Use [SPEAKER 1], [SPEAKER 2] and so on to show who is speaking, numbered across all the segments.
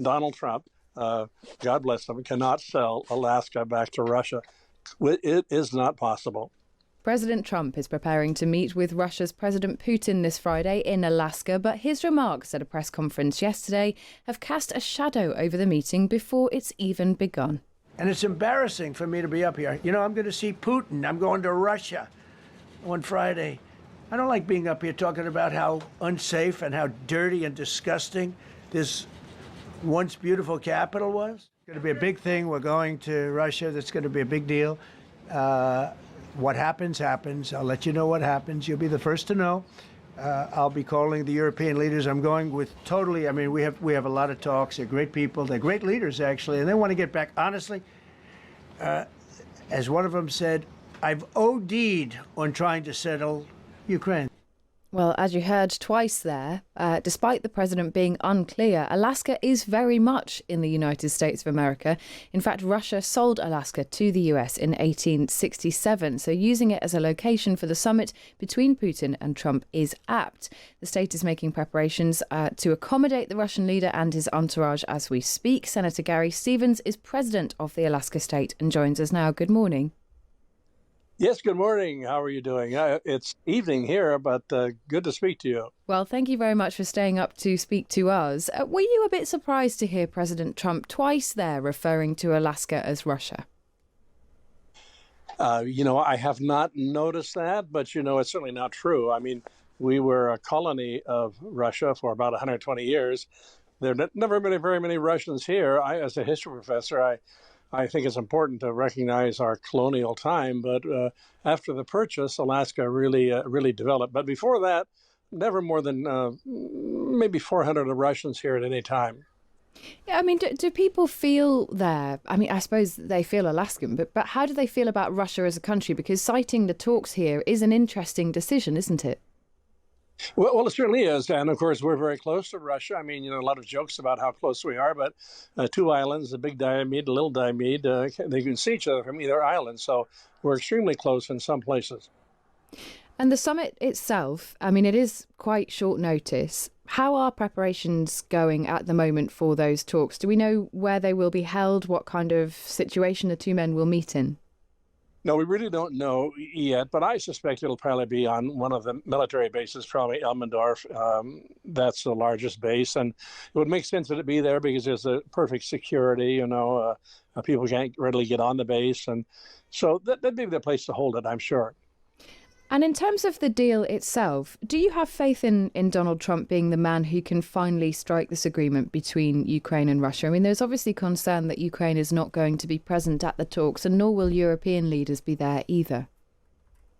[SPEAKER 1] Donald Trump, God bless him, cannot sell Alaska back to Russia. It is not possible.
[SPEAKER 2] President Trump is preparing to meet with Russia's President Putin this Friday in Alaska, but his remarks at a press conference yesterday have cast a shadow over the meeting before it's even begun.
[SPEAKER 3] And it's embarrassing for me to be up here. You know, I'm going to see Putin. I'm going to Russia on Friday. I don't like being up here talking about how unsafe and how dirty and disgusting this once beautiful capital was. It's going to be a big thing. We're going to Russia. That's going to be a big deal. What happens, happens. I'll let you know what happens. You'll be the first to know. I'll be calling the European leaders. I'm going with totally, I mean, we have a lot of talks. They're great people. They're great leaders, actually, and they want to get back. Honestly, as one of them said, I've OD'd on trying to settle Ukraine.
[SPEAKER 2] Well, as you heard twice there, despite the president being unclear, Alaska is very much in the United States of America. In fact, Russia sold Alaska to the US in 1867, so using it as a location for the summit between Putin and Trump is apt. The state is making preparations to accommodate the Russian leader and his entourage as we speak. Senator Gary Stevens is president of the Alaska state and joins us now. Good morning.
[SPEAKER 1] Yes, good morning. How are you doing? It's evening here, but good to speak to you.
[SPEAKER 2] Well, thank you very much for staying up to speak to us. Were you a bit surprised to hear President Trump twice there referring to Alaska as Russia?
[SPEAKER 1] I have not noticed that, but, it's certainly not true. I mean, we were a colony of Russia for about 120 years. There have never been very many Russians here. As a history professor, I think it's important to recognize our colonial time, but after the purchase, Alaska really developed. But before that, never more than maybe 400 Russians here at any time.
[SPEAKER 2] Yeah, I mean, do people feel there? I mean, I suppose they feel Alaskan, but how do they feel about Russia as a country? Because citing the talks here is an interesting decision, isn't it?
[SPEAKER 1] Well, it certainly is. And of course, we're very close to Russia. I mean, a lot of jokes about how close we are, but two islands, a big Diomede, a little Diomede, they can see each other from either island. So we're extremely close in some places.
[SPEAKER 2] And the summit itself, I mean, it is quite short notice. How are preparations going at the moment for those talks? Do we know where they will be held, what kind of situation the two men will meet in?
[SPEAKER 1] No, we really don't know yet, but I suspect it'll probably be on one of the military bases, probably Elmendorf. That's the largest base, and it would make sense that it be there because there's a perfect security. People can't readily get on the base, and so that'd be the place to hold it, I'm sure.
[SPEAKER 2] And in terms of the deal itself, do you have faith in Donald Trump being the man who can finally strike this agreement between Ukraine and Russia? I mean, there's obviously concern that Ukraine is not going to be present at the talks, and nor will European leaders be there either.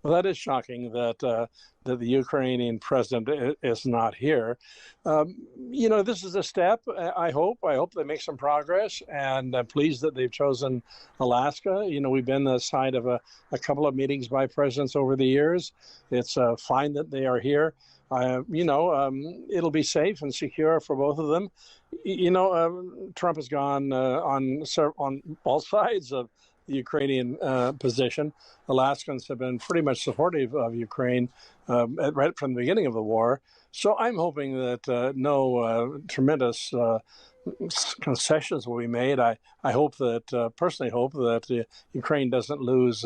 [SPEAKER 1] Well, that is shocking that the Ukrainian president is not here. This is a step. I hope they make some progress, and I'm pleased that they've chosen Alaska. We've been the site of a couple of meetings by presidents over the years. It's fine that they are here. It'll be safe and secure for both of them. Trump has gone on both sides of the Ukrainian position. Alaskans have been pretty much supportive of Ukraine right from the beginning of the war. So I'm hoping that no tremendous concessions will be made. I personally hope that Ukraine doesn't lose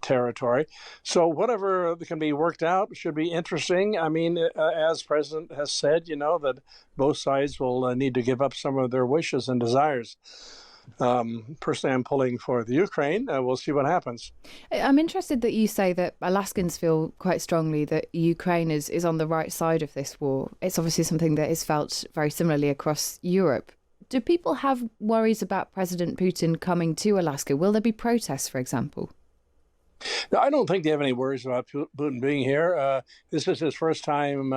[SPEAKER 1] territory. So whatever can be worked out should be interesting. I mean, as President has said, that both sides will need to give up some of their wishes and desires. Personally, I'm pulling for the Ukraine. We'll see what happens.
[SPEAKER 2] I'm interested that you say that Alaskans feel quite strongly that Ukraine is on the right side of this war. It's obviously something that is felt very similarly across Europe. Do people have worries about President Putin coming to Alaska? Will there be protests, for example?
[SPEAKER 1] No, I don't think they have any worries about Putin being here. This is his first time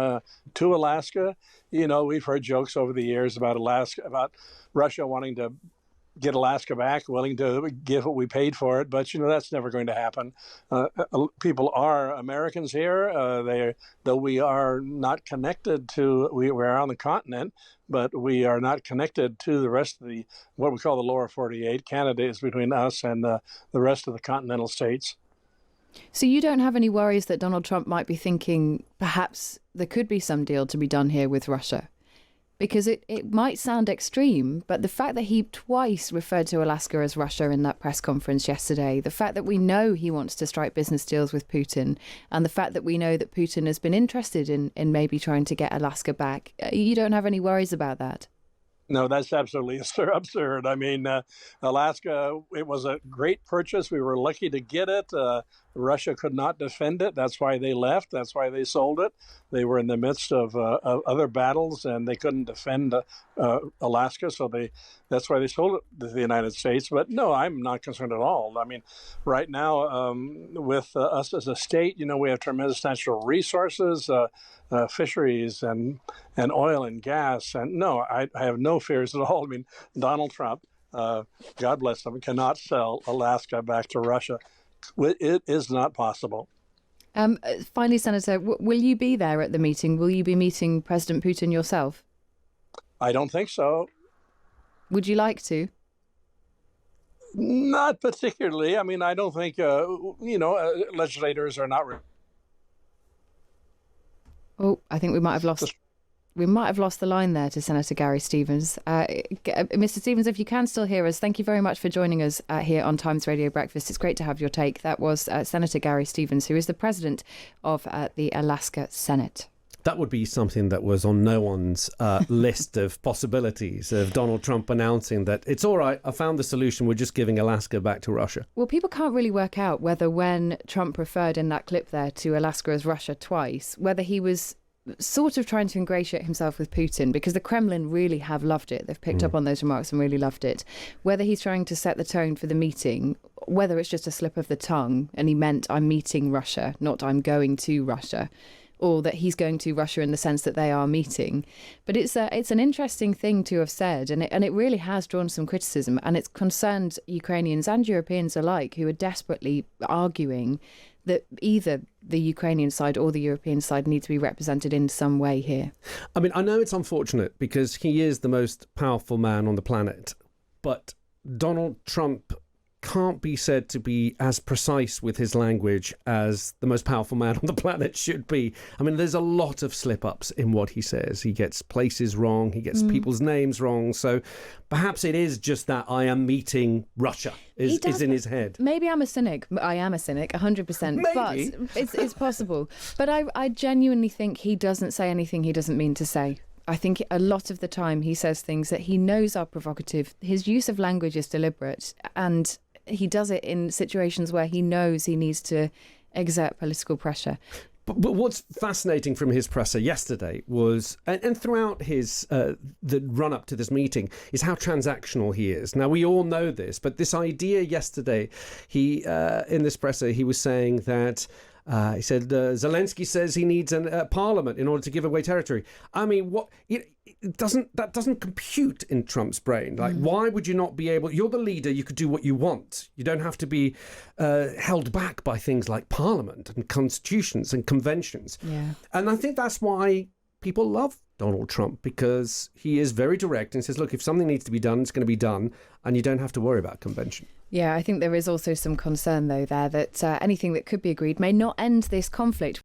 [SPEAKER 1] to Alaska. We've heard jokes over the years about Russia wanting to get Alaska back, willing to give what we paid for it. But, that's never going to happen. People are Americans here. Though we are not connected to, we're on the continent, but we are not connected to the rest of what we call the lower 48. Canada is between us and the rest of the continental states.
[SPEAKER 2] So you don't have any worries that Donald Trump might be thinking perhaps there could be some deal to be done here with Russia? Because it might sound extreme, but the fact that he twice referred to Alaska as Russia in that press conference yesterday, the fact that we know he wants to strike business deals with Putin, and the fact that we know that Putin has been interested in maybe trying to get Alaska back, you don't have any worries about that?
[SPEAKER 1] No, that's absolutely absurd. I mean, Alaska, it was a great purchase. We were lucky to get it. Russia could not defend it. That's why they left. That's why they sold it. They were in the midst of other battles, and they couldn't defend Alaska, so that's why they sold it to the United States. But no, I'm not concerned at all. I mean, right now, with us as a state, we have tremendous natural resources, fisheries, and oil and gas. And no, I have no fears at all. I mean, Donald Trump, God bless him, cannot sell Alaska back to Russia. It is not possible.
[SPEAKER 2] Finally, Senator, will you be there at the meeting? Will you be meeting President Putin yourself?
[SPEAKER 1] I don't think so.
[SPEAKER 2] Would you like to?
[SPEAKER 1] Not particularly. I mean, I don't think, legislators are not.
[SPEAKER 2] Oh, I think we might have lost the line there to Senator Gary Stevens. Mr. Stevens, if you can still hear us, thank you very much for joining us here on Times Radio Breakfast. It's great to have your take. That was Senator Gary Stevens, who is the president of the Alaska Senate.
[SPEAKER 4] That would be something that was on no one's list of possibilities, of Donald Trump announcing that it's all right, I found the solution, we're just giving Alaska back to Russia.
[SPEAKER 2] Well, people can't really work out whether when Trump referred in that clip there to Alaska as Russia twice, whether he was sort of trying to ingratiate himself with Putin, because the Kremlin really have loved it. They've picked up on those remarks and really loved it. Whether he's trying to set the tone for the meeting, whether it's just a slip of the tongue and he meant I'm meeting Russia, not I'm going to Russia, or that he's going to Russia in the sense that they are meeting. But it's an interesting thing to have said, and it really has drawn some criticism, and it's concerned Ukrainians and Europeans alike, who are desperately arguing that either the Ukrainian side or the European side need to be represented in some way here.
[SPEAKER 4] I mean, I know it's unfortunate because he is the most powerful man on the planet, but Donald Trump can't be said to be as precise with his language as the most powerful man on the planet should be. I mean, there's a lot of slip-ups in what he says. He gets places wrong, he gets people's names wrong. So perhaps it is just that I am meeting Russia is in his head.
[SPEAKER 2] Maybe I'm a cynic. I am a cynic, 100%.
[SPEAKER 4] Maybe.
[SPEAKER 2] But it's possible. But I genuinely think he doesn't say anything he doesn't mean to say. I think a lot of the time he says things that he knows are provocative. His use of language is deliberate, and he does it in situations where he knows he needs to exert political pressure.
[SPEAKER 4] But what's fascinating from his presser yesterday was, and throughout his the run-up to this meeting, is how transactional he is. Now, we all know this, but this idea yesterday, he in this presser, he was saying that he said Zelensky says he needs a parliament in order to give away territory. I mean, what that doesn't compute in Trump's brain. Like, why would you not be able? You're the leader. You could do what you want. You don't have to be held back by things like parliament and constitutions and conventions.
[SPEAKER 2] Yeah.
[SPEAKER 4] And I think that's why people love Donald Trump, because he is very direct and says, look, if something needs to be done, it's going to be done, and you don't have to worry about convention.
[SPEAKER 2] Yeah, I think there is also some concern, though, there that anything that could be agreed may not end this conflict.